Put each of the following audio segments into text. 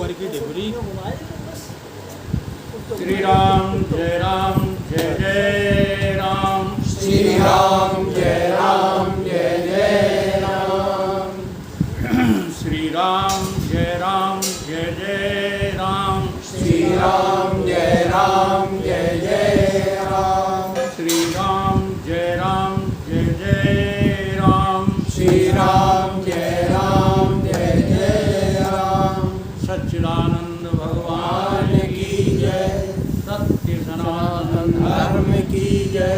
ऊपर की डिबरी। श्री राम जय राम श्री राम जय जय राम। श्री राम जय राम श्री राम जय जय राम। श्री राम जय राम श्री राम जय जय राम। सच्चिदानंद भगवान की जय। सत्य सनातन धर्म की जय।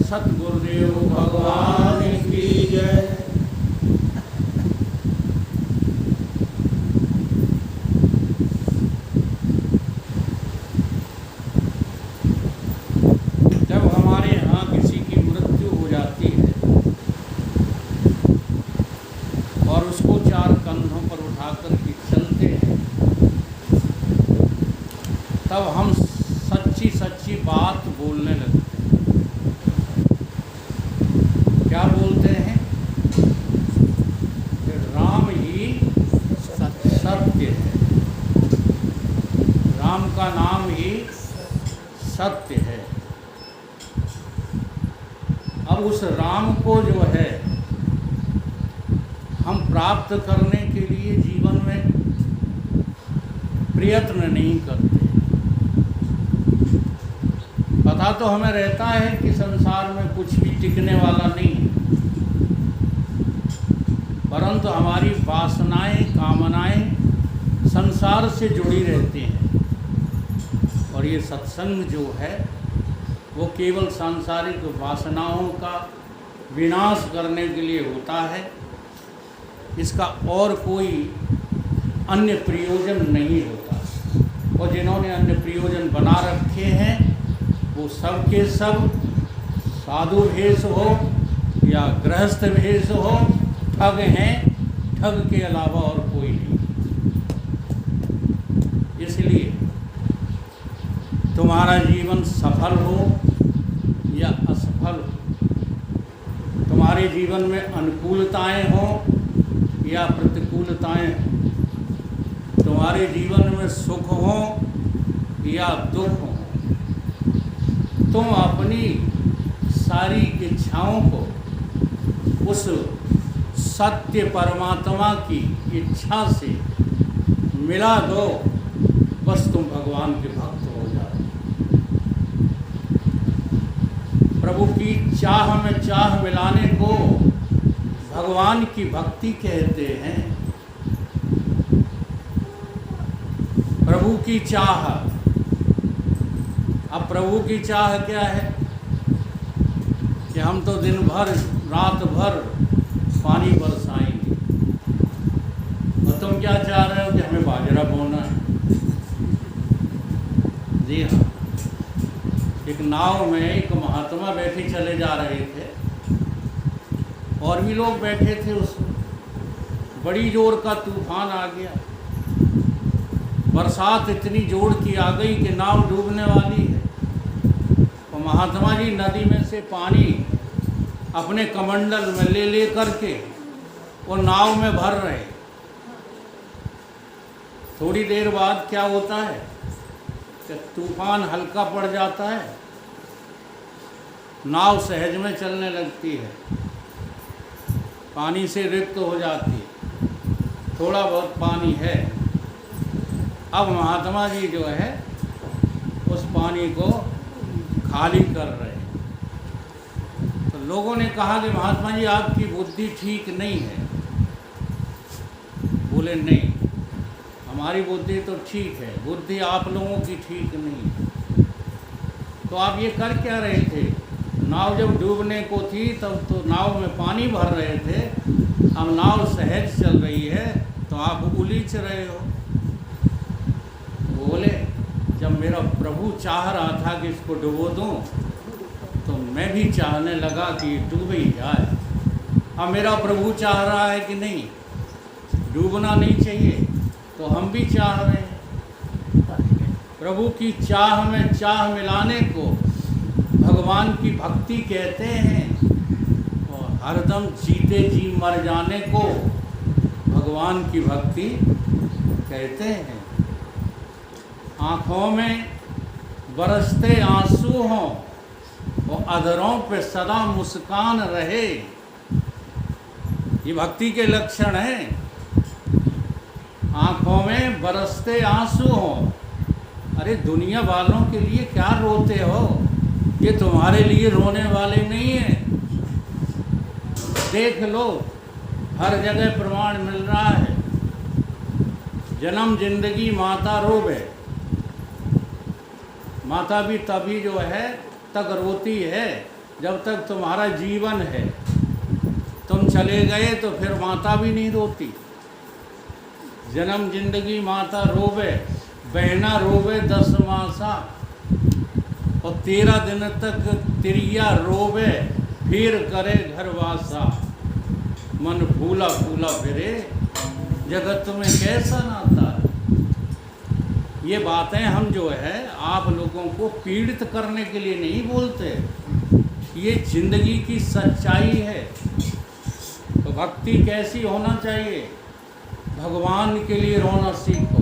सतगुरुदेव भगवान की जय। जब हमारे यहाँ किसी की मृत्यु हो जाती है और उसको चार कंधों पर उठा कर के चलते हैं, तब हम सच्ची सच्ची बात बोलने लगते हैं। क्या बोलते हैं? कि राम ही सत्य है, राम का नाम ही सत्य है। अब उस राम को जो है हम प्राप्त करने के लिए जीवन में प्रयत्न नहीं करते। पता तो हमें रहता है कि संसार में कुछ भी टिकने वाला नहीं है, परंतु हमारी वासनाएं, कामनाएं संसार से जुड़ी रहती हैं। और ये सत्संग जो है वो केवल सांसारिक वासनाओं का विनाश करने के लिए होता है। इसका और कोई अन्य प्रयोजन नहीं होता। और जिन्होंने अन्य प्रयोजन बना रखे हैं वो सब के सब साधु भेष हो या गृहस्थ भेष हो, ठग हैं। ठग के अलावा और कोई नहीं। इसलिए तुम्हारा जीवन सफल हो या असफल हो, तुम्हारे जीवन में अनुकूलताएं हों या प्रतिकूलताएं हों, तुम्हारे जीवन में सुख हो या दुख हो, तुम अपनी सारी इच्छाओं को उस सत्य परमात्मा की इच्छा से मिला दो, बस तुम भगवान के भक्त हो जाओ। प्रभु की चाह में चाह मिलाने को भगवान की भक्ति कहते हैं। प्रभु की चाह। अब प्रभु की चाह क्या है कि हम तो दिन भर रात भर पानी बरसाएंगे, और तुम क्या चाह रहे हो कि हमें बाजरा बोना है। जी हाँ, एक नाव में एक महात्मा बैठे चले जा रहे थे और भी लोग बैठे थे। उसमें बड़ी जोर का तूफान आ गया, बरसात इतनी जोर की आ गई कि नाव डूबने वाली है। तो महात्मा जी नदी में से पानी अपने कमंडल में ले करके वो नाव में भर रहे। थोड़ी देर बाद क्या होता है कि तूफान हल्का पड़ जाता है, नाव सहज में चलने लगती है, पानी से रिक्त हो जाती है, थोड़ा बहुत पानी है। अब महात्मा जी जो है उस पानी को खाली कर रहे हैं। तो लोगों ने कहा कि महात्मा जी आपकी बुद्धि ठीक नहीं है। बोले नहीं, हमारी बुद्धि तो ठीक है, बुद्धि आप लोगों की ठीक नहीं है। तो आप ये कर क्या रहे थे? नाव जब डूबने को थी तब तो नाव में पानी भर रहे थे, अब नाव सहज चल रही है तो आप उलीच रहे हो। बोले जब मेरा प्रभु चाह रहा था कि इसको डुबो दूं, तो मैं भी चाहने लगा कि डूब ही जाए। अब मेरा प्रभु चाह रहा है कि नहीं, डूबना नहीं चाहिए, तो हम भी चाह रहे हैं। प्रभु की चाह में चाह मिलाने को भगवान की भक्ति कहते हैं। और हरदम जीते जी मर जाने को भगवान की भक्ति कहते हैं। आँखों में बरसते आंसू हों और अधरों पे सदा मुस्कान रहे। ये भक्ति के लक्षण हैं। आँखों में बरसते आंसू हों। अरे दुनिया वालों के लिए क्या रोते हो? ये तुम्हारे लिए रोने वाले नहीं हैं। देख लो, हर जगह प्रमाण मिल रहा है। जन्म जिंदगी माता रोवे। माता भी तभी जो है तक रोती है जब तक तुम्हारा जीवन है। तुम चले गए तो फिर माता भी नहीं रोती। जन्म जिंदगी माता रोवे, बहना रोवे 10 मासा, और 13 दिन तक तिरिया रोवे, फिर करे घरवासा। मन फूला फूला फिरे, जगत में कैसा नाता। ये बातें हम जो है आप लोगों को पीड़ित करने के लिए नहीं बोलते। ये जिंदगी की सच्चाई है। तो भक्ति कैसी होना चाहिए? भगवान के लिए रोना सीखो।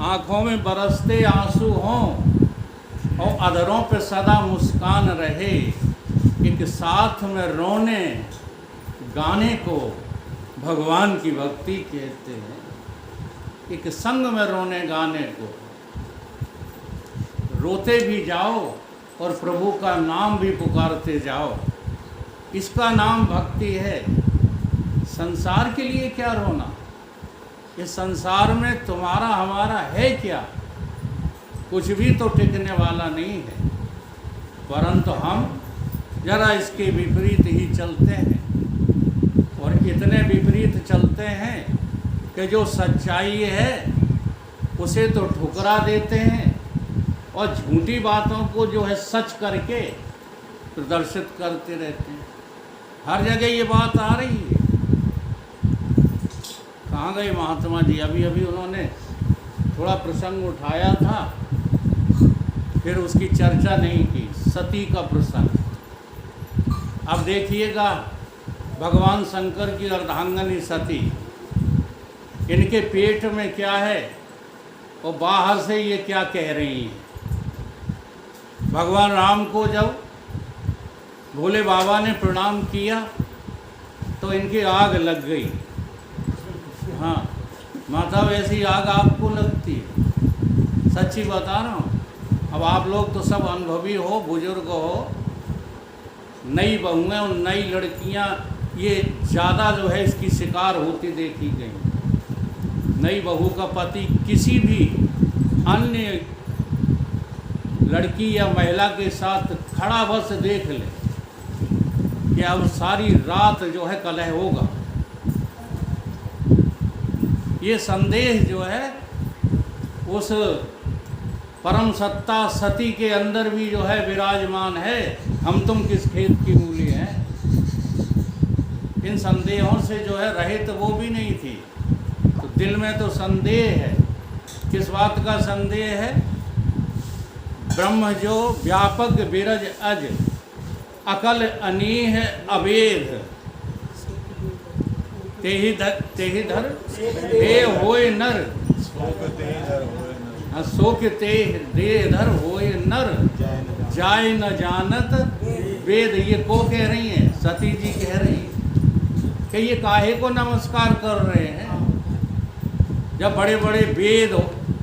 आँखों में बरसते आंसू हों और अधरों पे सदा मुस्कान रहे। एक साथ में रोने गाने को भगवान की भक्ति कहते हैं। एक संग में रोने गाने को। रोते भी जाओ और प्रभु का नाम भी पुकारते जाओ। इसका नाम भक्ति है। संसार के लिए क्या रोना? इस संसार में तुम्हारा हमारा है क्या? कुछ भी तो टिकने वाला नहीं है। परंतु हम जरा इसके विपरीत ही चलते हैं, और इतने विपरीत चलते हैं कि जो सच्चाई है उसे तो ठुकरा देते हैं, और झूठी बातों को जो है सच करके प्रदर्शित करते रहते हैं। हर जगह ये बात आ रही है। कहाँ गए महात्मा जी? अभी अभी उन्होंने थोड़ा प्रसंग उठाया था, फिर उसकी चर्चा नहीं की। सती का प्रसंग। अब देखिएगा, भगवान शंकर की अर्धांगिनी सती, इनके पेट में क्या है और बाहर से ये क्या कह रही हैं। भगवान राम को जब भोले बाबा ने प्रणाम किया तो इनकी आग लग गई। हाँ माता, वैसी आग आपको लगती है। सच्ची बता रहा हूँ। अब आप लोग तो सब अनुभवी हो, बुजुर्ग हो। नई बहुएँ और नई लड़कियाँ ये ज़्यादा जो है इसकी शिकार होती देखी गई। नई बहू का पति किसी भी अन्य लड़की या महिला के साथ खड़ा बस देख ले कि अब सारी रात जो है कलह होगा। ये संदेह जो है उस परम सत्ता सती के अंदर भी जो है विराजमान है। हम तुम किस खेत की मूली हैं। इन संदेहों से जो है रहित वो भी नहीं थी। तो दिल में तो संदेह है। किस बात का संदेह है? ब्रह्म जो व्यापक विरज अज, अकल अनीह अवेद, तेहि धर दे होय नर, शोक ते दे धर होय नर, जाय न जानत वेद। ये को कह रही हैं? सती जी कह रही हैं कि ये काहे को नमस्कार कर रहे हैं, जब बड़े बड़े वेद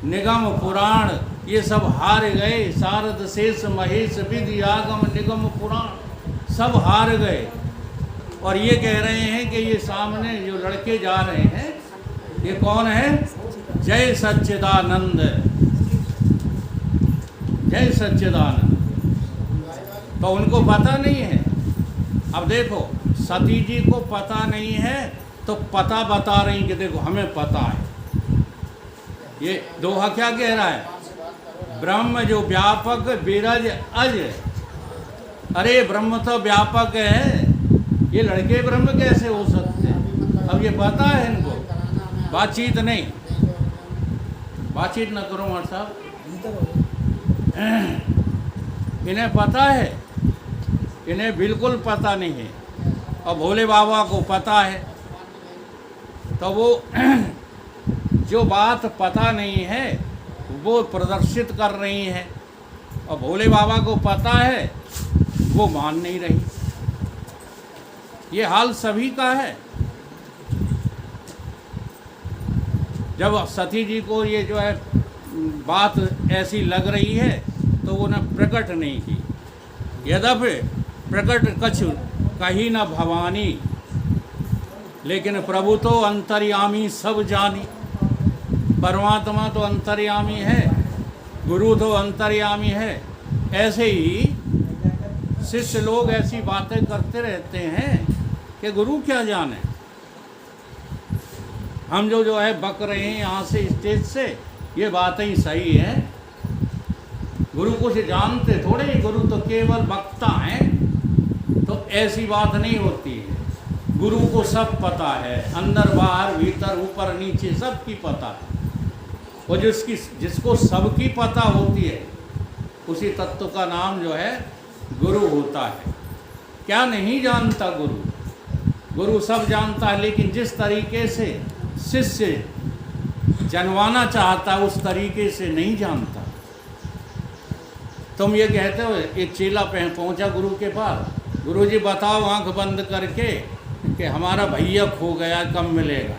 निगम पुराण ये सब हार गए। शारद शेष महेश विधि आगम निगम पुराण सब हार गए। और ये कह रहे हैं कि ये सामने जो लड़के जा रहे हैं ये कौन है? जय सच्चिदानंद, जय सच्चिदानंद। तो उनको पता नहीं है। अब देखो, सती जी को पता नहीं है तो पता बता रही कि देखो हमें पता है। ये दोहा क्या कह रहा है? ब्रह्म जो व्यापक विरज अज। अरे ब्रह्म तो व्यापक है, ये लड़के ब्रह्म कैसे हो सकते हैं? अब ये पता है इनको। बातचीत नहीं, बातचीत न करो मार साहब। इन्हें पता है, इन्हें बिल्कुल पता नहीं है। और भोले बाबा को पता है। तो वो जो बात पता नहीं है वो प्रदर्शित कर रही हैं, और भोले बाबा को पता है, वो मान नहीं रही। ये हाल सभी का है। जब सती जी को ये जो है बात ऐसी लग रही है तो वो ने प्रकट नहीं की। यद्यपि प्रकट कछु कही न भवानी, लेकिन प्रभु तो अंतर्यामी सब जानी। परमात्मा तो अंतर्यामी है, गुरु तो अंतर्यामी है। ऐसे ही शिष्य लोग ऐसी बातें करते रहते हैं कि गुरु क्या जाने। हम जो है बक रहे हैं यहाँ से स्टेज से, ये बातें ही सही है। गुरु कुछ जानते थोड़े, गुरु तो केवल वक्ता हैं। तो ऐसी बात नहीं होती है। गुरु को सब पता है, अंदर बाहर भीतर ऊपर नीचे सबकी पता है। और जिसको सबकी पता होती है उसी तत्व का नाम जो है गुरु होता है। क्या नहीं जानता गुरु? गुरु सब जानता है, लेकिन जिस तरीके से शिष्य जनवाना चाहता है उस तरीके से नहीं जानता। तुम ये कहते हो, एक चेला पहुंचा गुरु के पास, गुरु जी बताओ आंख बंद करके कि हमारा भैया खो गया, कब मिलेगा?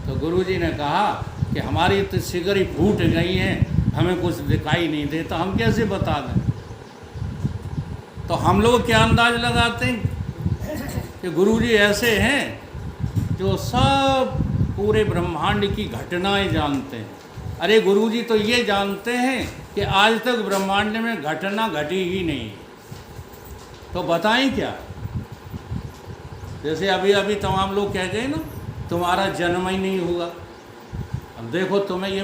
तो गुरु जी ने कहा कि हमारी तो सिगरी फूट गई हैं, हमें कुछ दिखाई नहीं देता, हम कैसे बता दें? तो हम लोग क्या अंदाज लगाते हैं कि गुरु जी ऐसे हैं जो सब पूरे ब्रह्मांड की घटनाएं जानते हैं। अरे गुरु जी तो ये जानते हैं कि आज तक ब्रह्मांड में घटना घटी ही नहीं, तो बताएं क्या? जैसे अभी अभी तमाम लोग कह गए ना, तुम्हारा जन्म ही नहीं हुआ। अब देखो, तुम्हें ये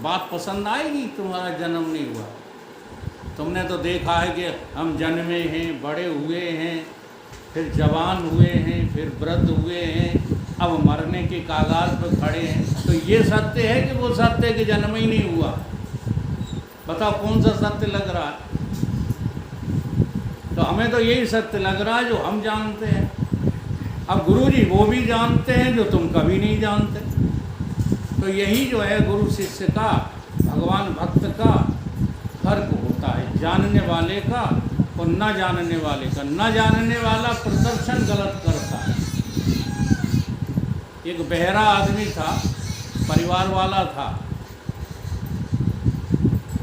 बात पसंद आएगी? तुम्हारा जन्म नहीं हुआ। तुमने तो देखा है कि हम जन्मे हैं, बड़े हुए हैं, फिर जवान हुए हैं, फिर वृद्ध हुए हैं, अब मरने के कागाज पर खड़े हैं। तो ये सत्य है कि वो सत्य कि जन्म ही नहीं हुआ? बताओ कौन सा सत्य लग रहा है? तो हमें तो यही सत्य लग रहा है जो हम जानते हैं। अब गुरु जी वो भी जानते हैं जो तुम कभी नहीं जानते। तो यही जो है गुरु शिष्य का, भगवान भक्त का फर्क होता है, जानने वाले का और न जानने वाले का। न जानने वाला प्रदर्शन गलत करता है। एक बहरा आदमी था, परिवार वाला था।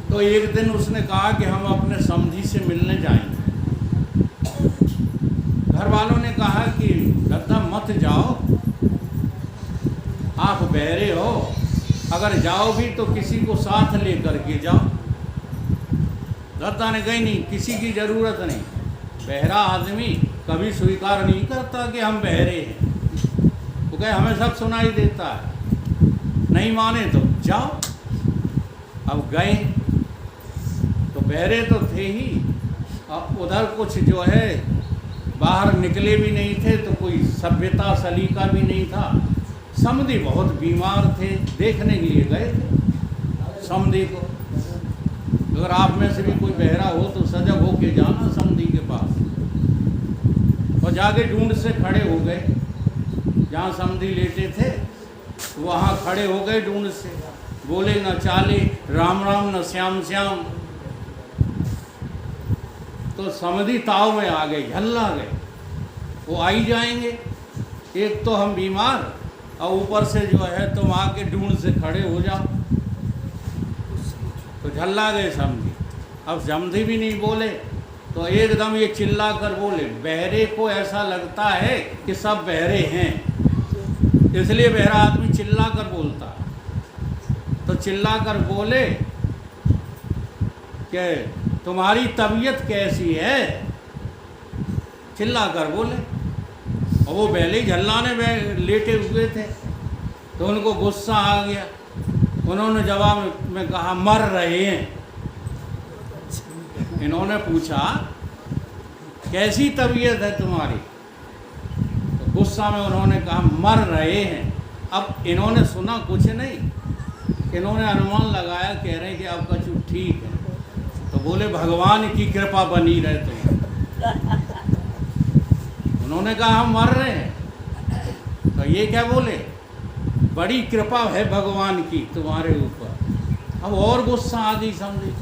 तो एक दिन उसने कहा कि हम अपने समधी से मिलने जाएंगे। घर वालों ने कहा कि दादा मत जाओ, आप बहरे हो, अगर जाओ भी तो किसी को साथ लेकर के जाओ। दादा ने कही नहीं, किसी की ज़रूरत नहीं। बहरा आदमी कभी स्वीकार नहीं करता कि हम बहरे हैं। वो कहे हमें सब सुनाई देता है, नहीं माने तो जाओ। अब गए तो बहरे तो थे ही, अब उधर कुछ जो है बाहर निकले भी नहीं थे, तो कोई सभ्यता सलीका भी नहीं था। समधी बहुत बीमार थे, देखने के लिए गए थे समधी को। अगर आप में से भी कोई बहरा हो तो सजग हो के जाना समधी के पास। और जाके ढूंढ से खड़े हो गए, जहाँ समधी लेटे थे वहाँ खड़े हो गए ढूंढ से। बोले न चाले राम राम, न श्याम श्याम। तो समधी ताव में आ गए, झल्ला गए। वो आई जाएंगे, एक तो हम बीमार और ऊपर से जो है तुम आके ढूंढ से खड़े हो जाओ। तो झल्ला गए समधी। अब समधी भी नहीं बोले तो एकदम ये चिल्ला कर बोले। बहरे को ऐसा लगता है कि सब बहरे हैं, इसलिए बहरा आदमी चिल्ला कर बोलता है। तो चिल्ला कर बोले कि तुम्हारी तबीयत कैसी है? चिल्ला कर बोले। और वो पहले ही झल्लाने में लेटे हुए थे, तो उनको गुस्सा आ गया। उन्होंने जवाब में कहा मर रहे हैं। इन्होंने पूछा कैसी तबीयत है तुम्हारी? तो गुस्सा में उन्होंने कहा मर रहे हैं। अब इन्होंने सुना कुछ नहीं, इन्होंने अनुमान लगाया, कह रहे हैं कि आपका कुछ ठीक है। तो बोले भगवान की कृपा बनी रहे तुम्हें। उन्होंने कहा हम मर रहे हैं। तो ये क्या बोले बड़ी कृपा है भगवान की तुम्हारे ऊपर। अब और गुस्सा आ गई समझी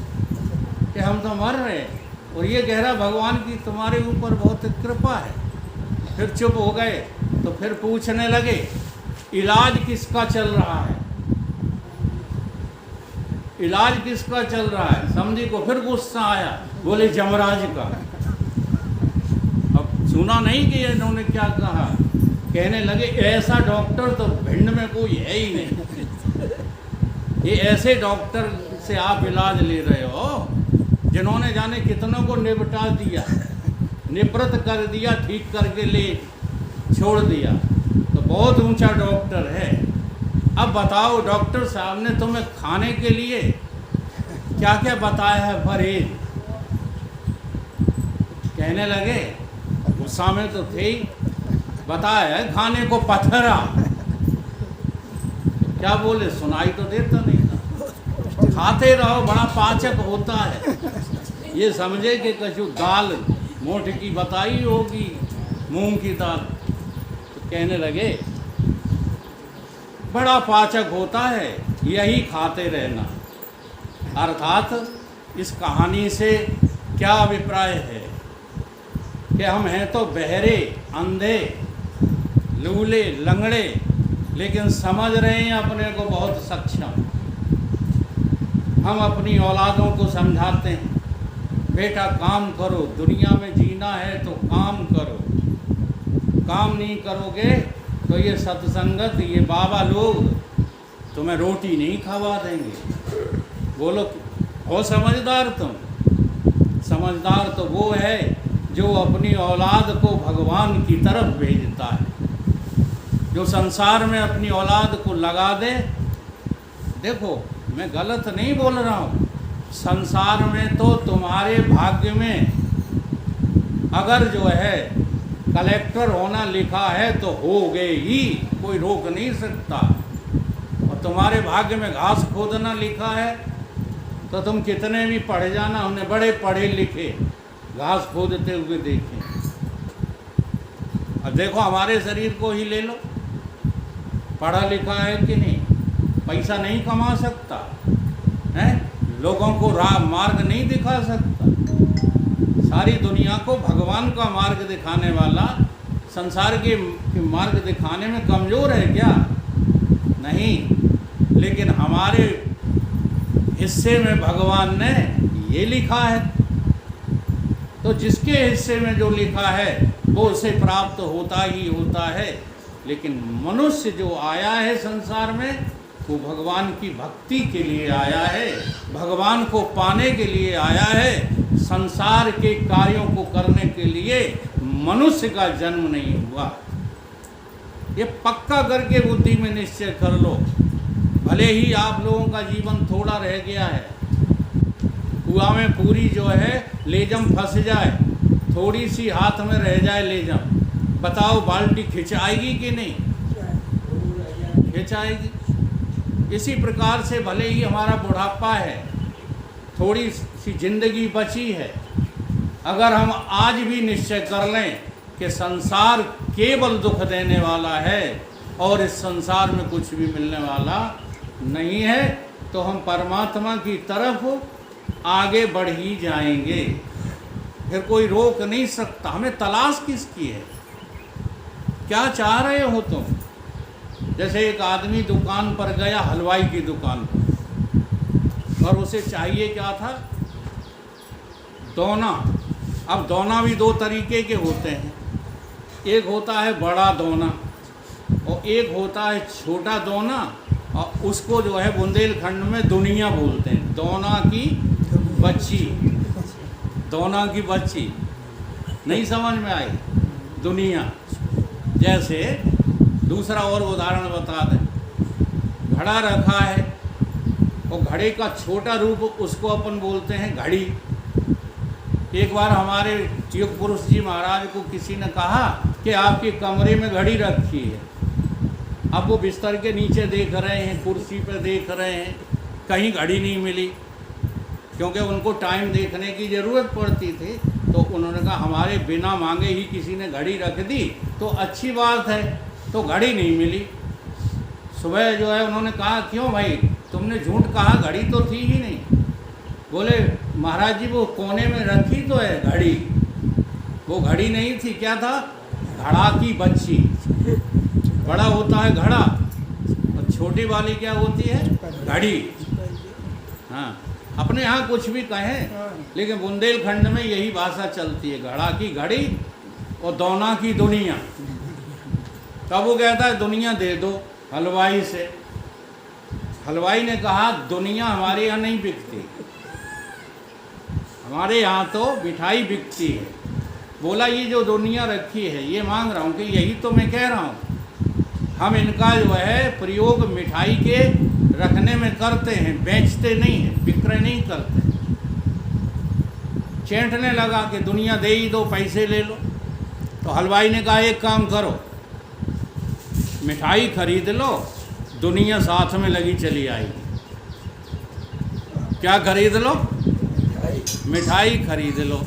कि हम तो मर रहे हैं, और ये कह रहा भगवान की तुम्हारे ऊपर बहुत कृपा है। फिर चुप हो गए, तो फिर पूछने लगे इलाज किसका चल रहा है, इलाज किसका चल रहा है। समझी को फिर गुस्सा आया, बोले यमराज का। अब सुना नहीं कि इन्होंने क्या कहा, कहने लगे ऐसा डॉक्टर तो भिंड में कोई है ही नहीं, ये ऐसे डॉक्टर से आप इलाज ले रहे हो जिन्होंने जाने कितनों को निपटा दिया, निवृत्त कर दिया, ठीक करके ले छोड़ दिया, तो बहुत ऊंचा डॉक्टर है। अब बताओ डॉक्टर साहब ने तुम्हें खाने के लिए क्या क्या बताया है परहेज। कहने लगे गुस्सा में तो थे ही, बताया है खाने को पथरा। क्या बोले, सुनाई तो देता नहीं था। खाते रहो, बड़ा पाचक होता है। ये समझे कि कछु दाल मोठ की बताई होगी, मूंग की दाल। तो कहने लगे बड़ा पाचक होता है, यही खाते रहना। अर्थात इस कहानी से क्या अभिप्राय है कि हम हैं तो बहरे, अंधे, लूले, लंगड़े, लेकिन समझ रहे हैं अपने को बहुत सक्षम। हम अपनी औलादों को समझाते हैं बेटा काम करो, दुनिया में जीना है तो काम करो, काम नहीं करोगे तो ये सत्संगत, ये बाबा लोग तुम्हें रोटी नहीं खवा देंगे। बोलो हो समझदार तुम? समझदार तो वो है जो अपनी औलाद को भगवान की तरफ भेजता है, जो संसार में अपनी औलाद को लगा दे। देखो मैं गलत नहीं बोल रहा हूँ, संसार में तो तुम्हारे भाग्य में अगर जो है कलेक्टर होना लिखा है तो हो गए ही, कोई रोक नहीं सकता। और तुम्हारे भाग्य में घास खोदना लिखा है तो तुम कितने भी पढ़ जाना, उन्हें बड़े पढ़े लिखे घास खोदते हुए देखें। अब देखो हमारे शरीर को ही ले लो, पढ़ा लिखा है कि नहीं, पैसा नहीं कमा सकता है, लोगों को राह मार्ग नहीं दिखा सकता। सारी दुनिया को भगवान का मार्ग दिखाने वाला संसार के मार्ग दिखाने में कमज़ोर है क्या? नहीं, लेकिन हमारे हिस्से में भगवान ने ये लिखा है, तो जिसके हिस्से में जो लिखा है वो उसे प्राप्त होता ही होता है। लेकिन मनुष्य जो आया है संसार में वो भगवान की भक्ति के लिए आया है, भगवान को पाने के लिए आया है। संसार के कार्यों को करने के लिए मनुष्य का जन्म नहीं हुआ। ये पक्का करके बुद्धि में निश्चय कर लो। भले ही आप लोगों का जीवन थोड़ा रह गया है, कुआं में पूरी जो है लेजम फंस जाए, थोड़ी सी हाथ में रह जाए लेजम, बताओ बाल्टी खिंचाएगी कि नहीं? खिंचाएगी। इसी प्रकार से भले ही हमारा बुढ़ापा है, थोड़ी सी जिंदगी बची है, अगर हम आज भी निश्चय कर लें कि संसार केवल दुख देने वाला है और इस संसार में कुछ भी मिलने वाला नहीं है, तो हम परमात्मा की तरफ आगे बढ़ ही जाएंगे। फिर कोई रोक नहीं सकता। हमें तलाश किसकी है? क्या चाह रहे हो तुम? जैसे एक आदमी दुकान पर गया, हलवाई की दुकान पर, और उसे चाहिए क्या था? दोना। अब दोना भी दो तरीके के होते हैं, एक होता है बड़ा दोना और एक होता है छोटा दोना, और उसको जो है बुंदेलखंड में दुनिया बोलते हैं। दोना की बच्ची, दोना की बच्ची नहीं समझ में आई? दुनिया। जैसे दूसरा और उदाहरण बता दें, घड़ा रखा है और घड़े का छोटा रूप उसको अपन बोलते हैं घड़ी। एक बार हमारे योग पुरुष जी महाराज को किसी ने कहा कि आपके कमरे में घड़ी रखी है। अब वो बिस्तर के नीचे देख रहे हैं, कुर्सी पर देख रहे हैं, कहीं घड़ी नहीं मिली, क्योंकि उनको टाइम देखने की ज़रूरत पड़ती थी। तो उन्होंने कहा हमारे बिना मांगे ही किसी ने घड़ी रख दी तो अच्छी बात है, तो घड़ी नहीं मिली। सुबह जो है उन्होंने कहा क्यों भाई तुमने झूठ कहा, घड़ी तो थी ही नहीं। बोले महाराज जी वो कोने में रखी तो है घड़ी, वो घड़ी नहीं थी, क्या था, घड़ा की बच्ची। बड़ा होता है घड़ा और छोटी वाली क्या होती है, घड़ी। हाँ, अपने यहाँ कुछ भी कहें लेकिन बुंदेलखंड में यही भाषा चलती है, घड़ा की घड़ी और दोना की दुनिया। तब वो कहता है दुनिया दे दो हलवाई से। हलवाई ने कहा दुनिया हमारे यहाँ नहीं बिकती, हमारे यहाँ तो मिठाई बिकती है। बोला ये जो दुनिया रखी है ये मांग रहा हूँ कि यही तो मैं कह रहा हूँ, हम इनका जो है प्रयोग मिठाई के रखने में करते हैं, बेचते नहीं हैं, विक्रय नहीं करते। चेंटने लगा कि दुनिया दे ही दो, पैसे ले लो। तो हलवाई ने कहा एक काम करो, मिठाई खरीद लो, दुनिया साथ में लगी चली आएगी। क्या खरीद लो, मिठाई खरीद लो।